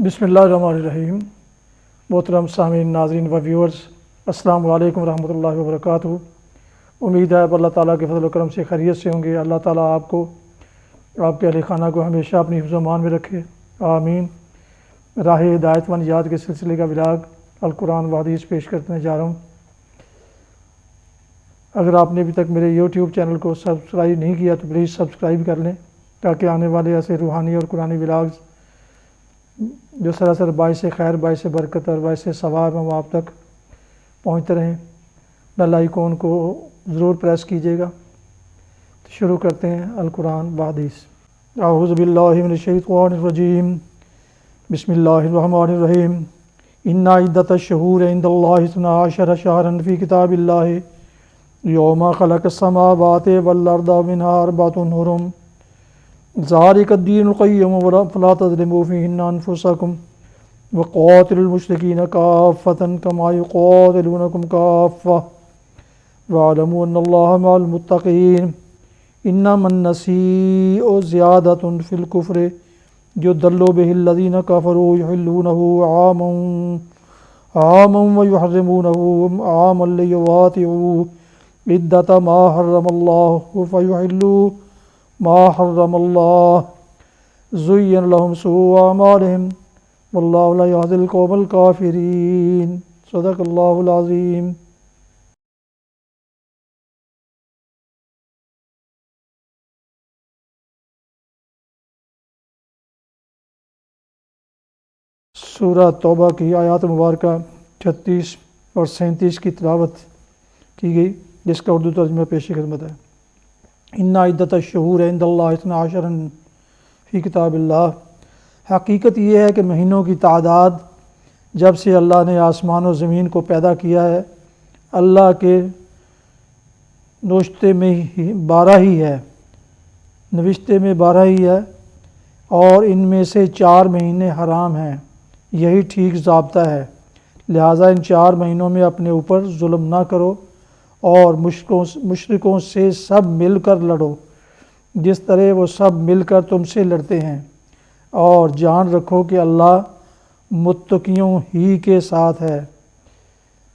بسم اللہ الرحمن الرحیم۔ محترم سامعین، ناظرین و ویورز، السلام علیکم ورحمۃ اللہ وبرکاتہ۔ امید ہے آپ اللہ تعالیٰ کے فضل و کرم سے خیریت سے ہوں گے۔ اللہ تعالیٰ آپ کو، آپ کے اہل خانہ کو ہمیشہ اپنی حفظ و امان میں رکھے، آمین۔ راہ ہدایت و نجات کے سلسلے کا ولاگ القرآن و حدیث پیش کرنے جا رہا ہوں۔ اگر آپ نے ابھی تک میرے یوٹیوب چینل کو سبسکرائب نہیں کیا تو پلیز سبسکرائب کر لیں، تاکہ آنے والے ایسے روحانی اور قرآنی ولاگز جو سراسر باعث خیر، باعث برکت اور باعث ثواب ہیں وہ آپ تک پہنچتے رہیں۔ بیل آئیکن کو ضرور پریس کیجیے گا۔ شروع کرتے ہیں القرآن و حدیث۔ اعوذ باللہ من الشیطان الرجیم، بسم اللہ الرحمن الرحیم۔ ان عدۃ الشہور عند اللہ 12 شہرا فی کتاب اللہ یوم خلق السماوات والارض منها 4 حرم ذالک الدین القیم فلا تظلموا فیہن انفسکم وقاتلوا المشرکین کافۃ کما یقاتلونکم کافۃ واعلموا ان اللہ مع المتقین۔ انما النسیء زیادۃ فی الکفر یضل بہ الذین کفروا یحلونہ عاما ویحرمونہ عاما لیواطئوا عدۃ ما حرم اللہ فیحلوا ما حرم اللہ زین لہم سوء اعمالہم واللہ لا یہدی القوم الکافرین۔ صدق اللہ العظیم۔ سورہ توبہ کی آیات مبارکہ 36 اور 37 کی تلاوت کی گئی، جس کا اردو ترجمہ پیش خدمت ہے۔ ان عدۃ الشہور عند اللہ 12 فی کتاب اللہ۔ حقیقت یہ ہے کہ مہینوں کی تعداد جب سے اللہ نے آسمان و زمین کو پیدا کیا ہے، اللہ کے نوشتے میں 12 ہی ہے، نوشتے میں 12 ہی ہے، اور ان میں سے 4 مہینے حرام ہیں۔ یہی ٹھیک ضابطہ ہے، لہٰذا ان 4 مہینوں میں اپنے اوپر ظلم نہ کرو اور مشرکوں سے سب مل کر لڑو جس طرح وہ سب مل کر تم سے لڑتے ہیں، اور جان رکھو کہ اللہ متقیوں ہی کے ساتھ ہے۔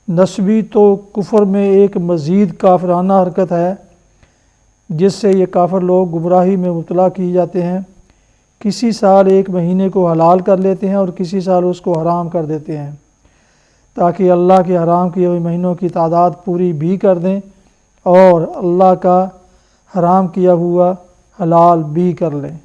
نسبی تو کفر میں ایک مزید کافرانہ حرکت ہے جس سے یہ کافر لوگ گمراہی میں مبتلا کیے جاتے ہیں۔ کسی سال ایک مہینے کو حلال کر لیتے ہیں اور کسی سال اس کو حرام کر دیتے ہیں، تاکہ اللہ کے حرام کیے ہوئے مہینوں کی تعداد پوری بھی کر دیں اور اللہ کا حرام کیا ہوا حلال بھی کر لیں۔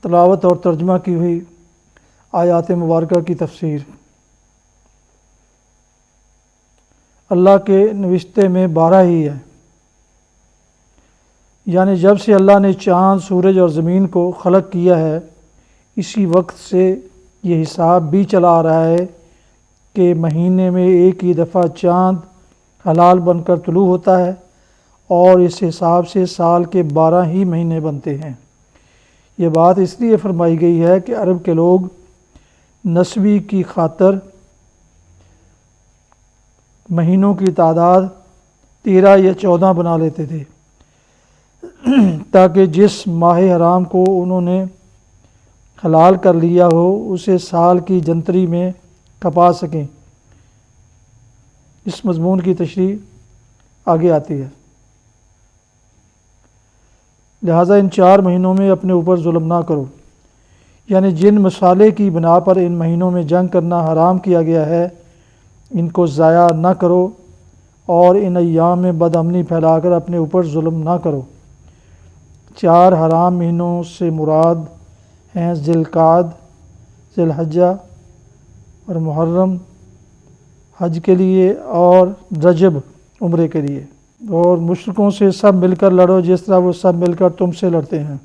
تلاوت اور ترجمہ کی ہوئی آیات مبارکہ کی تفسیر۔ اللہ کے نوشتے میں 12 ہی ہے، یعنی جب سے اللہ نے چاند، سورج اور زمین کو خلق کیا ہے، اسی وقت سے یہ حساب بھی چلا آ رہا ہے کہ مہینے میں ایک ہی دفعہ چاند حلال بن کر طلوع ہوتا ہے، اور اس حساب سے سال کے 12 ہی مہینے بنتے ہیں۔ یہ بات اس لیے فرمائی گئی ہے کہ عرب کے لوگ نسبی کی خاطر مہینوں کی تعداد 13 یا 14 بنا لیتے تھے، تاکہ جس ماہ حرام کو انہوں نے حلال کر لیا ہو اسے سال کی جنتری میں کھپا سکیں۔ اس مضمون کی تشریح آگے آتی ہے۔ لہٰذا ان 4 مہینوں میں اپنے اوپر ظلم نہ کرو، یعنی جن مصالحے کی بنا پر ان مہینوں میں جنگ کرنا حرام کیا گیا ہے ان کو ضائع نہ کرو، اور ان ایام میں بد امنی پھیلا کر اپنے اوپر ظلم نہ کرو۔ 4 حرام مہینوں سے مراد ہیں ذی القعدہ، ذی الحجہ اور محرم حج کے لیے، اور رجب عمرے کے لیے۔ اور مشرکوں سے سب مل کر لڑو جس طرح وہ سب مل کر تم سے لڑتے ہیں،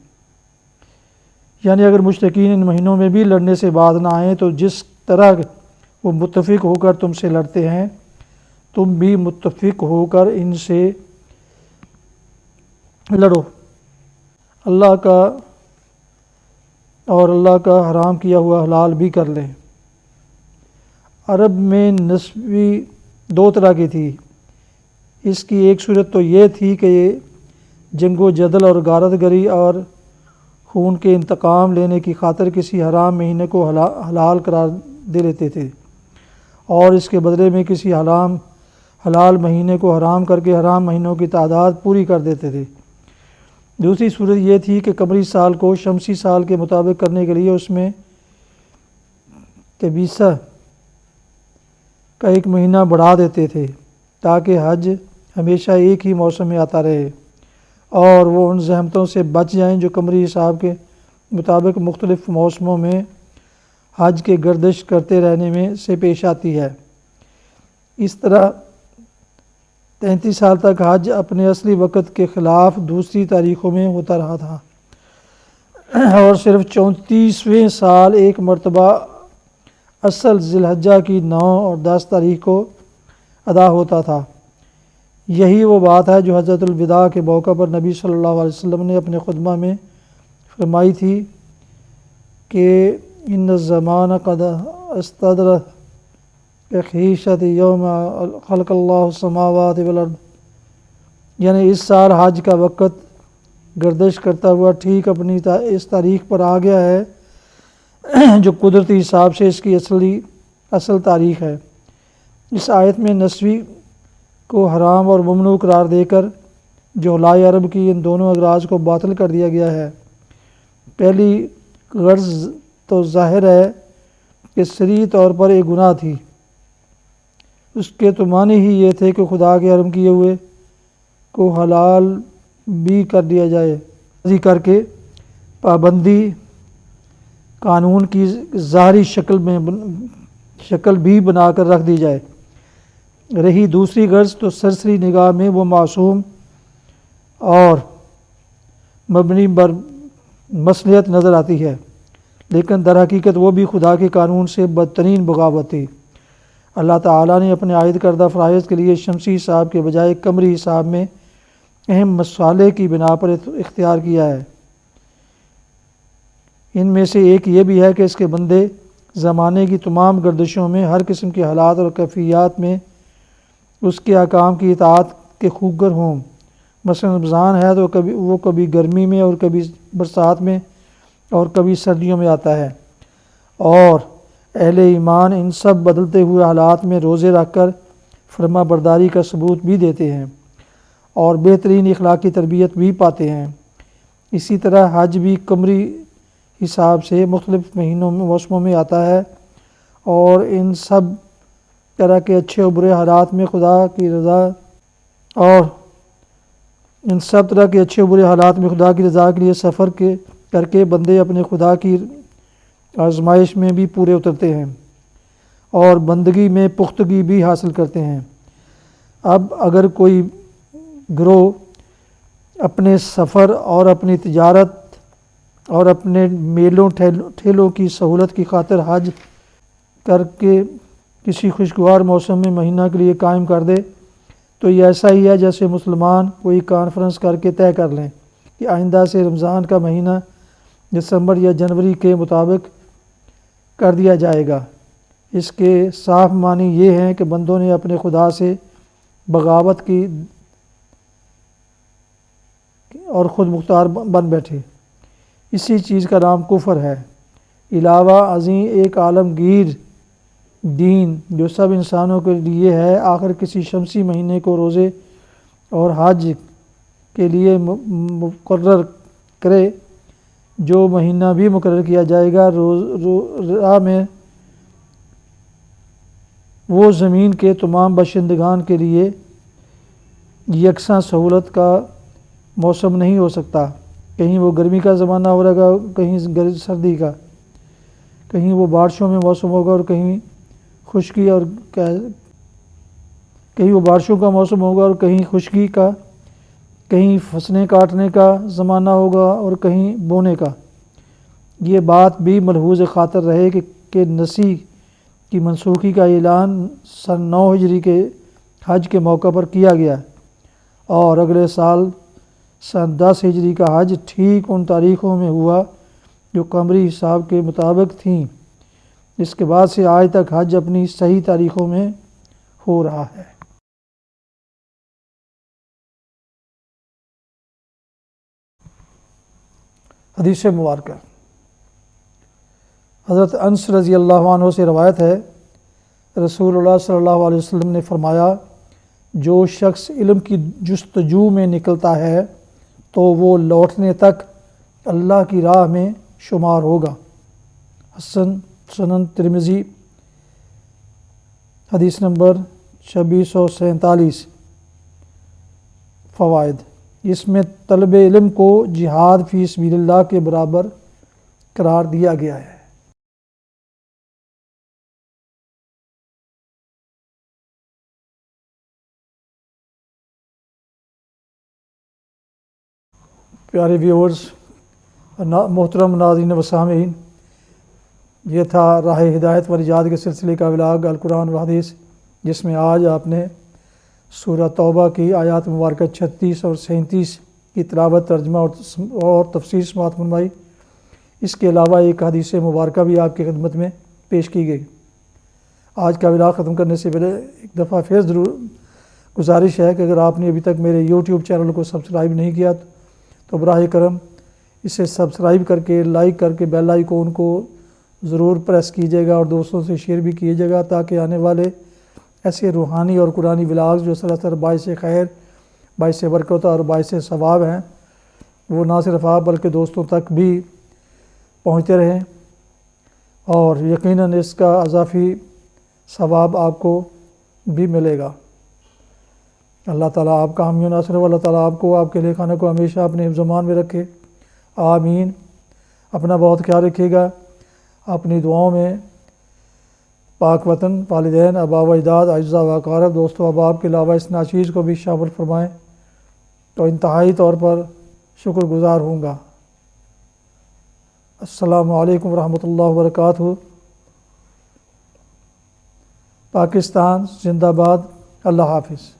یعنی اگر مشرکین ان مہینوں میں بھی لڑنے سے باز نہ آئیں تو جس طرح وہ متفق ہو کر تم سے لڑتے ہیں تم بھی متفق ہو کر ان سے لڑو۔ اللہ کا اور اللہ کا حرام کیا ہوا حلال بھی کر لیں۔ عرب میں نسبی دو طرح کی تھی۔ اس کی ایک صورت تو یہ تھی کہ یہ جنگ و جدل اور غارت گری اور خون کے انتقام لینے کی خاطر کسی حرام مہینے کو حلال قرار دے لیتے تھے اور اس کے بدلے میں کسی حلال مہینے کو حرام کر کے حرام مہینوں کی تعداد پوری کر دیتے تھے۔ دوسری صورت یہ تھی کہ قمری سال کو شمسی سال کے مطابق کرنے کے لیے اس میں تبیسہ کا ایک مہینہ بڑھا دیتے تھے تاکہ حج ہمیشہ ایک ہی موسم میں آتا رہے اور وہ ان زحمتوں سے بچ جائیں جو قمری حساب کے مطابق مختلف موسموں میں حج کے گردش کرتے رہنے میں سے پیش آتی ہے۔ اس طرح 33 سال تک حج اپنے اصلی وقت کے خلاف دوسری تاریخوں میں ہوتا رہا تھا اور صرف 34ویں سال ایک مرتبہ اصل ذی الحجہ کی 9 اور 10 تاریخ کو ادا ہوتا تھا۔ یہی وہ بات ہے جو حجۃ الوداع کے موقع پر نبی صلی اللہ علیہ وسلم نے اپنے خطبہ میں فرمائی تھی کہ ان الزمان قد استدر خیشت یوم خلق اللہ السماوات والارض، یعنی اس سال حج کا وقت گردش کرتا ہوا ٹھیک اپنی اس تاریخ پر آ گیا ہے جو قدرتی حساب سے اس کی اصل تاریخ ہے۔ اس آیت میں نسوی کو حرام اور ممنوع قرار دے کر جوہلائے عرب کی ان دونوں اغراض کو باطل کر دیا گیا ہے۔ پہلی غرض تو ظاہر ہے کہ صریح طور پر ایک گناہ تھی، اس کے تو معنی ہی یہ تھے کہ خدا کے حرم کیے ہوئے کو حلال بھی کر دیا جائے کر کے پابندی قانون کی ظاہری شکل بھی بنا کر رکھ دی جائے۔ رہی دوسری غرض تو سرسری نگاہ میں وہ معصوم اور مبنی بر مصلحت نظر آتی ہے، لیکن در حقیقت وہ بھی خدا کے قانون سے بدترین بغاوت تھی۔ اللہ تعالیٰ نے اپنے عائد کردہ فرائض کے لیے شمسی حساب کے بجائے قمری حساب میں اہم مصالح کی بنا پر اختیار کیا ہے۔ ان میں سے ایک یہ بھی ہے کہ اس کے بندے زمانے کی تمام گردشوں میں ہر قسم کے حالات اور کیفیات میں اس کے احکام کی اطاعت کے خوگر ہوں۔ مثلا رمضان ہے تو وہ کبھی گرمی میں اور کبھی برسات میں اور کبھی سردیوں میں آتا ہے، اور اہل ایمان ان سب بدلتے ہوئے حالات میں روزے رکھ کر فرما برداری کا ثبوت بھی دیتے ہیں اور بہترین اخلاقی تربیت بھی پاتے ہیں۔ اسی طرح حج بھی قمری حساب سے مختلف موسموں میں آتا ہے اور ان سب طرح کے اچھے و برے حالات میں خدا کی رضا کے لیے سفر کر کے بندے اپنے خدا کی آزمائش میں بھی پورے اترتے ہیں اور بندگی میں پختگی بھی حاصل کرتے ہیں۔ اب اگر کوئی گروہ اپنے سفر اور اپنی تجارت اور اپنے میلوں ٹھیلوں کی سہولت کی خاطر حج کر کے کسی خوشگوار موسم میں مہینہ کے لیے قائم کر دے تو یہ ایسا ہی ہے جیسے مسلمان کوئی کانفرنس کر کے طے کر لیں کہ آئندہ سے رمضان کا مہینہ دسمبر یا جنوری کے مطابق کر دیا جائے گا۔ اس کے صاف معنی یہ ہیں کہ بندوں نے اپنے خدا سے بغاوت کی اور خود مختار بن بیٹھے۔ اسی چیز کا نام کفر ہے۔ علاوہ ازیں ایک عالمگیر دین جو سب انسانوں کے لیے ہے آخر کسی شمسی مہینے کو روزے اور حج کے لیے مقرر کرے، جو مہینہ بھی مقرر کیا جائے گا راہ میں وہ زمین کے تمام باشندگان کے لیے یکساں سہولت کا موسم نہیں ہو سکتا۔ کہیں وہ گرمی کا زمانہ ہو رہا گا، کہیں سردی کا، کہیں وہ بارشوں میں موسم ہوگا اور کہیں خشکی اور کہیں وہ بارشوں کا موسم ہوگا اور کہیں خشکی کا، کہیں فصلیں کاٹنے کا زمانہ ہوگا اور کہیں بونے کا۔ یہ بات بھی ملحوظ خاطر رہے کہ نسی کی منسوخی کا اعلان سن 9 ہجری کے حج کے موقع پر کیا گیا اور اگلے سال سن 10 ہجری کا حج ٹھیک ان تاریخوں میں ہوا جو قمری حساب کے مطابق تھیں۔ اس کے بعد سے آج تک حج اپنی صحیح تاریخوں میں ہو رہا ہے۔ حدیث مبارکہ، حضرت انس رضی اللہ عنہ سے روایت ہے، رسول اللہ صلی اللہ علیہ وسلم نے فرمایا، جو شخص علم کی جستجو میں نکلتا ہے تو وہ لوٹنے تک اللہ کی راہ میں شمار ہوگا۔ حسن سنن ترمذی، حدیث نمبر 2647۔ فوائد، اس میں طلب علم کو جہاد فی سبیل اللہ کے برابر قرار دیا گیا ہے۔ پیارے ویورز، محترم ناظرین و سامعین، یہ تھا راہ ہدایت و نجات کے سلسلے کا ولاگ القرآن و حدیث، جس میں آج آپ نے سورہ توبہ کی آیات مبارکہ 36 اور 37 کی تلاوت، ترجمہ اور تفسیر سماعت فرمائی۔ اس کے علاوہ ایک حدیث مبارکہ بھی آپ کی خدمت میں پیش کی گئی۔ آج کا ولاگ ختم کرنے سے پہلے ایک دفعہ پھر ضرور گزارش ہے کہ اگر آپ نے ابھی تک میرے یوٹیوب چینل کو سبسکرائب نہیں کیا تو براہ کرم اسے سبسکرائب کر کے، لائک کر کے بیل آئیکن کو ضرور پریس کیجیے گا اور دوستوں سے شیئر بھی کیجیے گا، تاکہ آنے والے ایسے روحانی اور قرآنی ولاگز جو سراسر باعث خیر، باعث برکت اور باعث ثواب ہیں، وہ نہ صرف آپ بلکہ دوستوں تک بھی پہنچتے رہیں، اور یقیناً اس کا اضافی ثواب آپ کو بھی ملے گا۔ اللہ تعالیٰ آپ کا حامی و ناصر ہو، اللہ تعالیٰ آپ کو، آپ کے لیے خانہ کو ہمیشہ اپنے حفظ و امان میں رکھے، آمین۔ اپنا بہت خیال رکھیے گا، اپنی دعاؤں میں پاک وطن، والدین، آباء و اجداد، اعزاء و اقارب، دوست و احباب کے علاوہ اس ناچیز کو بھی شامل فرمائیں تو انتہائی طور پر شکر گزار ہوں گا۔ السلام علیکم ورحمۃ اللہ وبرکاتہ۔ پاکستان زندہ باد۔ اللہ حافظ۔